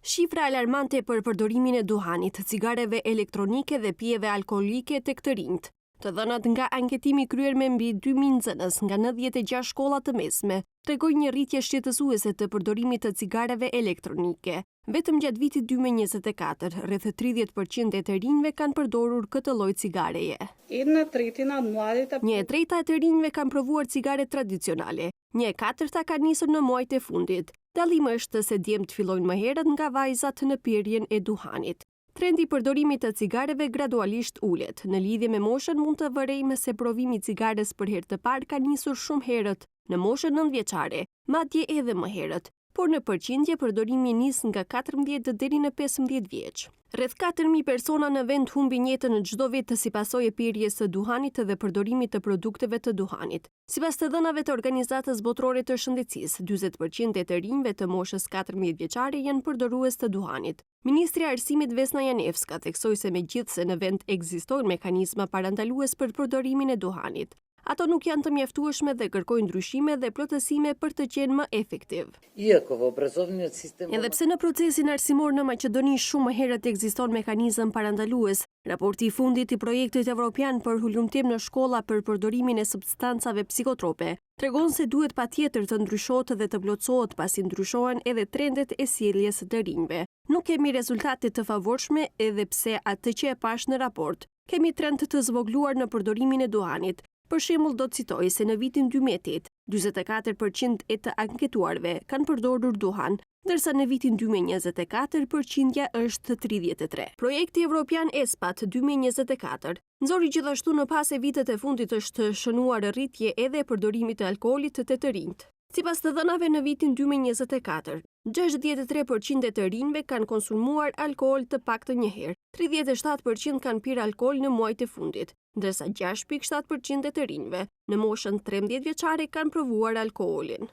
Shifra alarmante për përdorimin e duhanit, cigareve elektronike dhe pijeve alkoolike tek të rinjt. Të dhënat nga anketimi kryer me mbi 2000 nxënës nga 96 shkolla të mesme tregojnë një rritje shqetësuese të përdorimit të cigareve elektronike. Vetëm gjatë vitit 2024, rreth 30% e të rinjve kanë përdorur këtë lloj cigareje. Një e treta e të rinjve kanë provuar cigare tradicionale. Një e katërta ka nisur në muajt e fundit. Dallimi është se djemt fillojnë më herët nga vajzat në pirjen e duhanit. Trendi i përdorimit të cigareve gradualisht ulet. Në lidhje me moshën mund të vërejmë se provimi i cigares për herë të parë ka nisur shumë herët, në moshën 9 vjeçare, madje edhe më herët, por në përqindje përdorimi nis nga 14 deri në 15 vjeç. Rreth 4000 persona në vend humbin jetën çdo vit si pasojë e pirjes së duhanit dhe përdorimit të produkteve të duhanit. Sipas të dhënave të Organizatës Botërore të Shëndetësisë, 40% e të rinjve të moshës 14 vjeçare janë përdorues të duhanit. Ministri i Arsimit Vesna Janevska theksoi se megjithse në vend ekzistojnë mekanizma parandalues për përdorimin e duhanit, ato nuk janë të mjaftueshme dhe kërkojnë ndryshime dhe plotësime për të qenë më efektiv. Edhe pse në procesin arsimor në Maqedoni shumë herët ekziston mekanizëm parandalues, raporti i fundit i projektit evropian për hulumtim në shkolla për përdorimin e substancave psikotrope tregon se duhet patjetër të ndryshohet dhe të plotësohet pasi ndryshohen edhe trendet e sjelljes të rinjve. Nuk kemi rezultate të favorshme edhe pse atë që e pash në raport, kemi trend të zvogluar në përdorimin e duhanit. Për shembull, do të citoj se në vitin 2008, 44% e të anketuarve kanë përdorur duhan, ndërsa në vitin 2024 përqindja është 33. Projekti Evropian ESPAT 2024 nxori gjithashtu në pas e vitet e fundit është shënuar rritje edhe e përdorimit të alkoolit të rinjt. Sipas të dhënave në vitin 2024, 63% e të rinjve kanë konsumuar alkool të paktën një herë, 37% kanë pirë alkool në muajt e fundit, ndërsa 6.7% e të rinjve në moshën 13 vjeçare kanë provuar alkoolin.